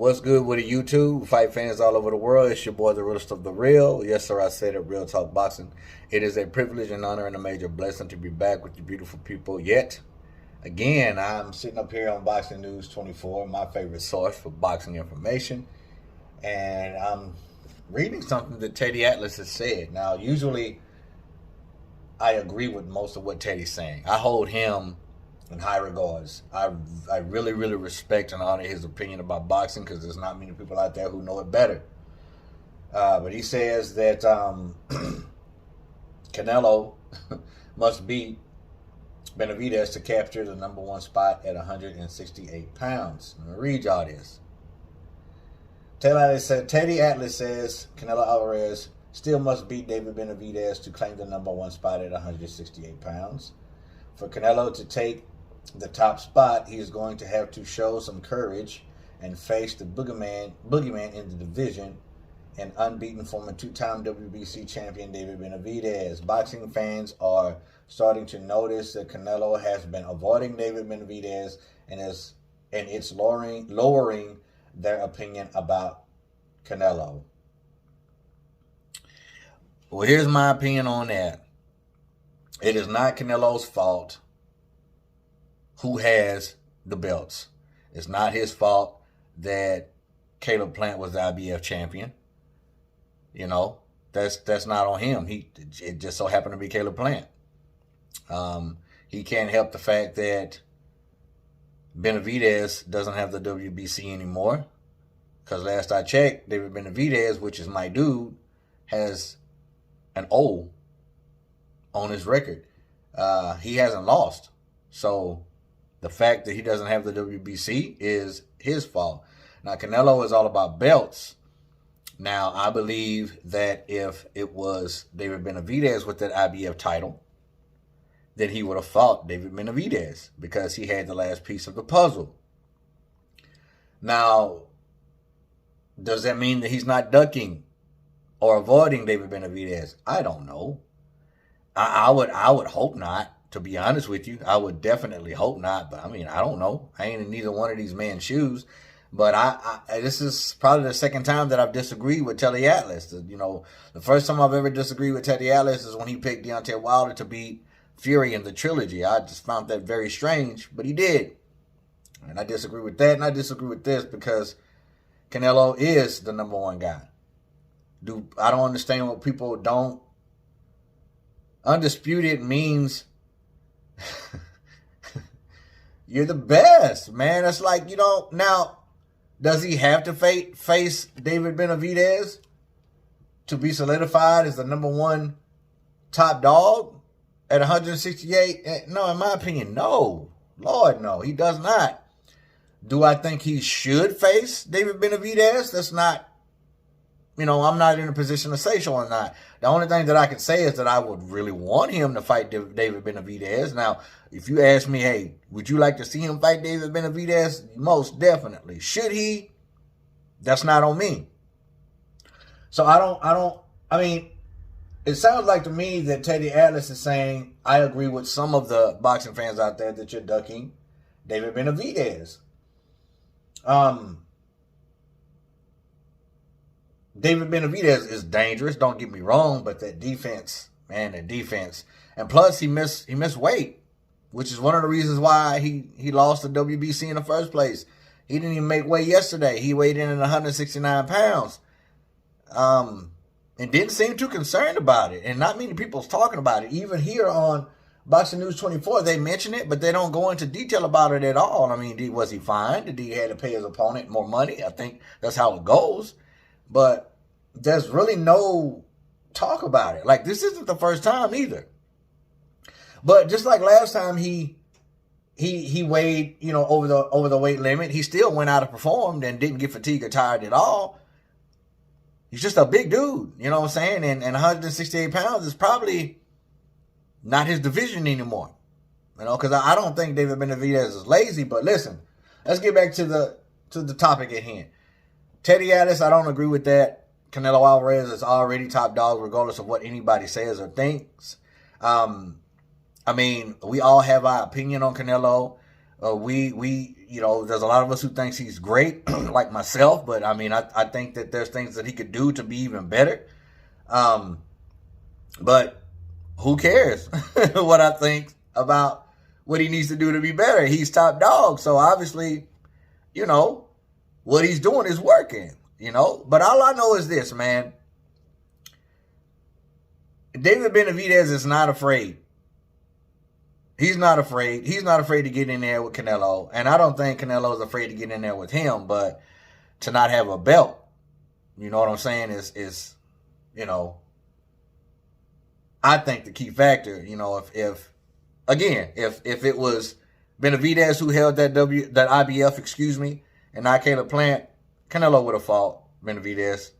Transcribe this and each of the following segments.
What's good with the YouTube? Fight fans all over the world. It's your boy, the realest of the real. Yes, sir, I said it. Real Talk Boxing. It is a privilege and honor and a major blessing to be back with you beautiful people. Yet, again, I'm sitting up here on Boxing News 24, my favorite source for boxing information. And I'm reading something that Teddy Atlas has said. Now, usually, I agree with most of what Teddy's saying. I hold him in high regards. I really, really respect and honor his opinion about boxing because there's not many people out there who know it better. But he says that Canelo must beat Benavidez to capture the #1 spot at 168 pounds. I'm going to read y'all this. Teddy Atlas says Canelo Alvarez still must beat David Benavidez to claim the #1 spot at 168 pounds. For Canelo to take the top spot, he is going to have to show some courage and face the boogeyman in the division and unbeaten former two-time WBC champion David Benavidez. Boxing fans are starting to notice that Canelo has been avoiding David Benavidez and it's lowering their opinion about Canelo. Well, here's my opinion on that. It is not Canelo's fault who has the belts. It's not his fault that Caleb Plant was the IBF champion. You know, that's not on him. It just so happened to be Caleb Plant. He can't help the fact that Benavidez doesn't have the WBC anymore. Because last I checked, David Benavidez, which is my dude, has an O on his record. He hasn't lost. So the fact that he doesn't have the WBC is his fault. Now, Canelo is all about belts. Now, I believe that if it was David Benavidez with that IBF title, then he would have fought David Benavidez because he had the last piece of the puzzle. Now, does that mean that he's not ducking or avoiding David Benavidez? I don't know. I would hope not. To be honest with you, I would definitely hope not. But I mean, I don't know. I ain't in neither one of these men's shoes. But this is probably the second time that I've disagreed with Teddy Atlas. You know, the first time I've ever disagreed with Teddy Atlas is when he picked Deontay Wilder to beat Fury in the trilogy. I just found that very strange, but he did. And I disagree with that, and I disagree with this because Canelo is the #1 guy. I don't understand what people don't. Undisputed means you're the best, man. It's like, you know, now, does he have to face David Benavidez to be solidified as the #1 top dog at 168? No, in my opinion, no. Lord, no, he does not. Do I think he should face David Benavidez? That's not, you know, I'm not in a position to say so or not. The only thing that I can say is that I would really want him to fight David Benavidez. Now, if you ask me, hey, would you like to see him fight David Benavidez? Most definitely. Should he? That's not on me. So I mean, it sounds like to me that Teddy Atlas is saying, I agree with some of the boxing fans out there that you're ducking David Benavidez. David Benavidez is dangerous, don't get me wrong, but that defense, man, that defense. And plus, he missed weight, which is one of the reasons why he lost the WBC in the first place. He didn't even make weight yesterday. He weighed in at 169 pounds. And didn't seem too concerned about it. And not many people's talking about it. Even here on Boxing News 24, they mention it, but they don't go into detail about it at all. I mean, was he fined? Did he have to pay his opponent more money? I think that's how it goes. But there's really no talk about it. Like, this isn't the first time either. But just like last time he weighed, you know, over the weight limit, he still went out and performed and didn't get fatigued or tired at all. He's just a big dude, you know what I'm saying? And 168 pounds is probably not his division anymore. You know, because I don't think David Benavidez is lazy. But listen, let's get back to the topic at hand. Teddy Atlas, I don't agree with that. Canelo Alvarez is already top dog regardless of what anybody says or thinks. I mean, we all have our opinion on Canelo. There's a lot of us who thinks he's great, like myself. But I mean, I think that there's things that he could do to be even better. But who cares what I think about what he needs to do to be better? He's top dog. So obviously, what he's doing is working, But all I know is this, man. David Benavidez is not afraid. He's not afraid. He's not afraid to get in there with Canelo. And I don't think Canelo is afraid to get in there with him. But to not have a belt, you know what I'm saying, is I think the key factor, if it was Benavidez who held that IBF, and not Caleb Plant, Canelo would have fought Benavidez.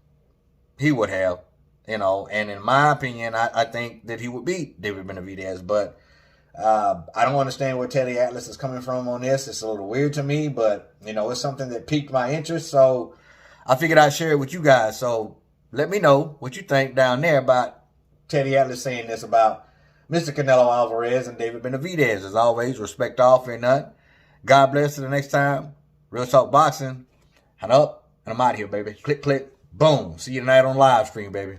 He would have, and in my opinion, I think that he would beat David Benavidez. But I don't understand where Teddy Atlas is coming from on this. It's a little weird to me, but, it's something that piqued my interest. So I figured I'd share it with you guys. So let me know what you think down there about Teddy Atlas saying this about Mr. Canelo Alvarez and David Benavidez. As always, respect all, fear none. God bless. Till the next time. Real Talk Boxing. Hand up. And I'm out here, baby. Click, click. Boom. See you tonight on live stream, baby.